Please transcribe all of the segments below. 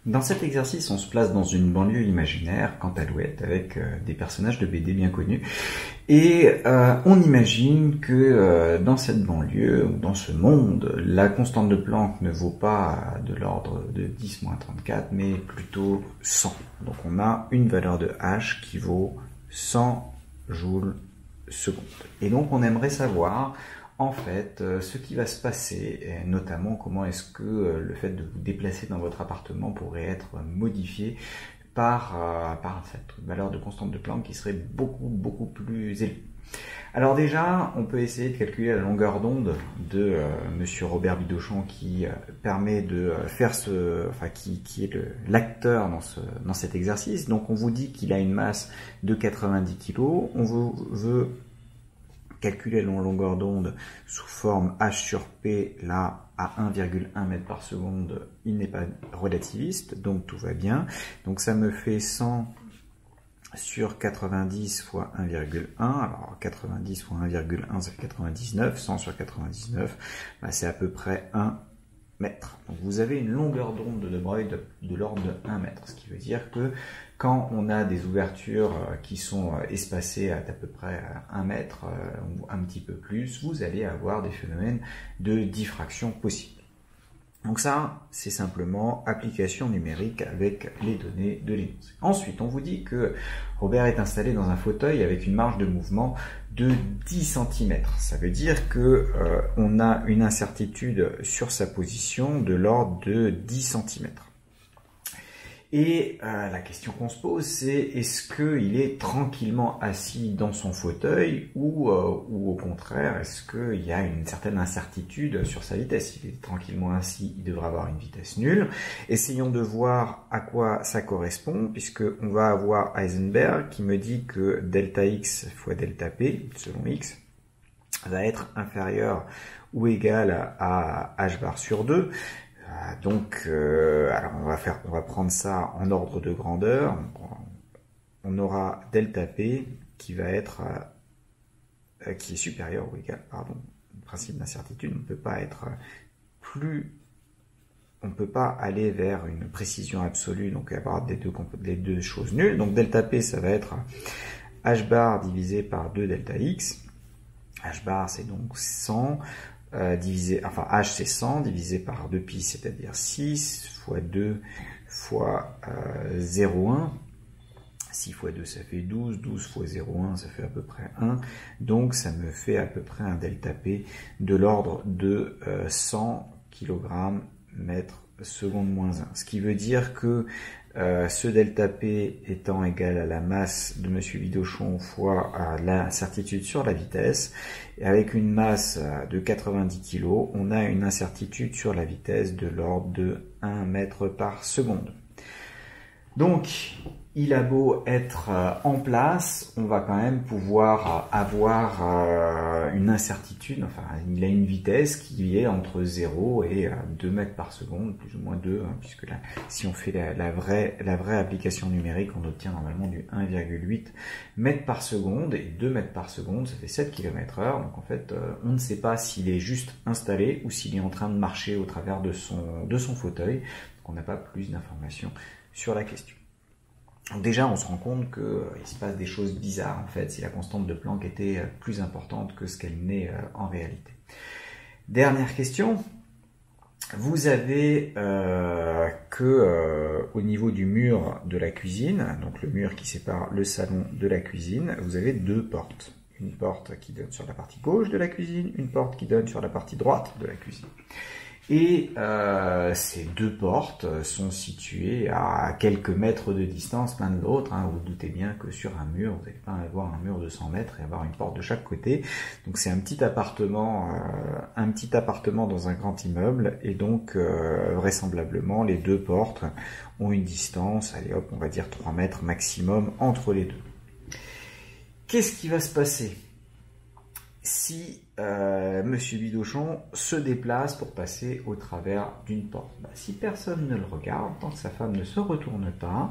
Dans cet exercice, on se place dans une banlieue imaginaire, Cantalouette, avec des personnages de BD bien connus. Et on imagine que dans cette banlieue, ou dans ce monde, la constante de Planck ne vaut pas de l'ordre de 10-34, mais plutôt 100. Donc on a une valeur de H qui vaut 100 joules secondes. Et donc on aimerait savoir en fait ce qui va se passer, et notamment comment est-ce que le fait de vous déplacer dans votre appartement pourrait être modifié par cette valeur de constante de Planck qui serait beaucoup plus élevée. Alors déjà, on peut essayer de calculer la longueur d'onde de Monsieur Robert Bidochon qui permet de faire qui est l'acteur dans cet exercice. Donc on vous dit qu'il a une masse de 90 kg, on veut calculer la longueur d'onde sous forme H sur P, là, à 1,1 m par seconde, il n'est pas relativiste, donc tout va bien. Donc ça me fait 100 sur 90 fois 1,1, alors 90 fois 1,1 ça fait 99, 100 sur 99, bah, c'est à peu près 1 mètre. Donc vous avez une longueur d'onde de Broglie de l'ordre de 1 mètre, ce qui veut dire que quand on a des ouvertures qui sont espacées à peu près 1 mètre ou un petit peu plus, vous allez avoir des phénomènes de diffraction possibles. Donc ça, c'est simplement application numérique avec les données de l'énoncé. Ensuite, on vous dit que Robert est installé dans un fauteuil avec une marge de mouvement de 10 cm. Ça veut dire que on a une incertitude sur sa position de l'ordre de 10 cm. Et la question qu'on se pose, c'est est-ce qu'il est tranquillement assis dans son fauteuil ou au contraire, est-ce qu'il y a une certaine incertitude sur sa vitesse? S'il est tranquillement assis, il devrait avoir une vitesse nulle. Essayons de voir à quoi ça correspond, puisqu'on va avoir Heisenberg qui me dit que delta x fois delta p, selon x, va être inférieur ou égal à h bar sur 2. Donc, alors on va prendre ça en ordre de grandeur. On aura delta P qui va être qui est supérieur ou égal, pardon. Le principe d'incertitude, on ne peut pas être on peut pas aller vers une précision absolue, donc avoir les deux choses nulles. Donc delta P, ça va être h bar divisé par 2 delta x. H bar, c'est donc 100. H c'est 100 divisé par 2pi, c'est-à-dire 6 fois 2 fois 0,1. 6 fois 2 ça fait 12, 12 fois 0,1 ça fait à peu près 1. Donc ça me fait à peu près un delta P de l'ordre de 100 kg mètre seconde moins 1. Ce qui veut dire que ce delta P étant égal à la masse de Monsieur Bidochon fois l'incertitude sur la vitesse, et avec une masse de 90 kg, on a une incertitude sur la vitesse de l'ordre de 1 mètre par seconde. Donc, il a beau être en place, on va quand même pouvoir avoir une incertitude, enfin il a une vitesse qui est entre 0 et 2 mètres par seconde, plus ou moins 2, hein, puisque là, si on fait la vraie application numérique, on obtient normalement du 1,8 mètres par seconde, et 2 mètres par seconde, ça fait 7 km/h, donc en fait on ne sait pas s'il est juste installé ou s'il est en train de marcher au travers de son fauteuil, donc on n'a pas plus d'informations sur la question. Donc déjà, on se rend compte qu'il se passe des choses bizarres, en fait, si la constante de Planck était plus importante que ce qu'elle n'est en réalité. Dernière question. Vous avez au niveau du mur de la cuisine, donc le mur qui sépare le salon de la cuisine, vous avez deux portes. Une porte qui donne sur la partie gauche de la cuisine, une porte qui donne sur la partie droite de la cuisine. Et ces deux portes sont situées à quelques mètres de distance l'un de l'autre. Hein. Vous vous doutez bien que sur un mur, vous n'allez pas avoir un mur de 100 mètres et avoir une porte de chaque côté. Donc c'est un petit appartement dans un grand immeuble. Et donc vraisemblablement, les deux portes ont une distance, allez hop, on va dire 3 mètres maximum entre les deux. Qu'est-ce qui va se passer ? si Monsieur Bidochon se déplace pour passer au travers d'une porte. Si personne ne le regarde, tant que sa femme ne se retourne pas,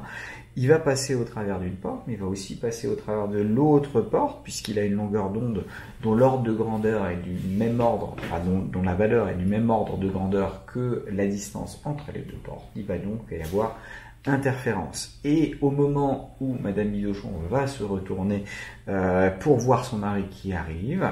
il va passer au travers d'une porte, mais il va aussi passer au travers de l'autre porte, puisqu'il a une longueur d'onde dont l'ordre de grandeur est du même ordre, enfin, dont la valeur est du même ordre de grandeur que la distance entre les deux portes. Il va donc y avoir interférence. Et au moment où Madame Bidochon va se retourner pour voir son mari qui arrive,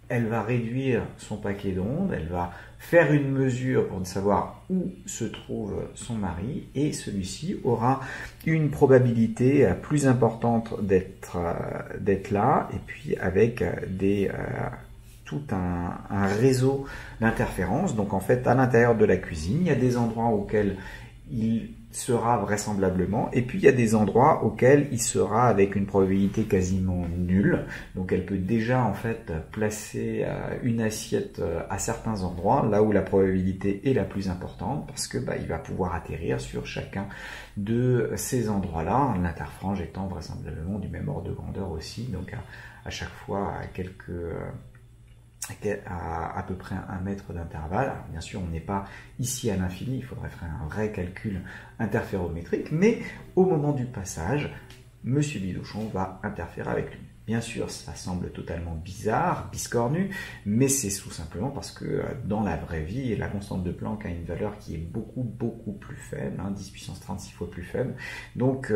elle va réduire son paquet d'ondes, elle va faire une mesure pour savoir où se trouve son mari, et celui-ci aura une probabilité plus importante d'être là, et puis avec tout un réseau d'interférences. Donc en fait, à l'intérieur de la cuisine, il y a des endroits auxquels il sera vraisemblablement, et puis il y a des endroits auxquels il sera avec une probabilité quasiment nulle. Donc elle peut déjà en fait placer une assiette à certains endroits, là où la probabilité est la plus importante, parce que il va pouvoir atterrir sur chacun de ces endroits-là, l'interfrange étant vraisemblablement du même ordre de grandeur aussi, donc à chaque fois à quelques à peu près 1 mètre d'intervalle. Bien sûr, on n'est pas ici à l'infini, il faudrait faire un vrai calcul interférométrique, mais au moment du passage, Monsieur Bidochon va interférer avec lui. Bien sûr, ça semble totalement bizarre, biscornu, mais c'est tout simplement parce que dans la vraie vie, la constante de Planck a une valeur qui est beaucoup plus faible, 10 puissance 36 fois plus faible. Donc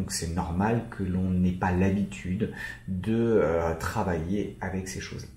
c'est normal que l'on n'ait pas l'habitude de travailler avec ces choses-là.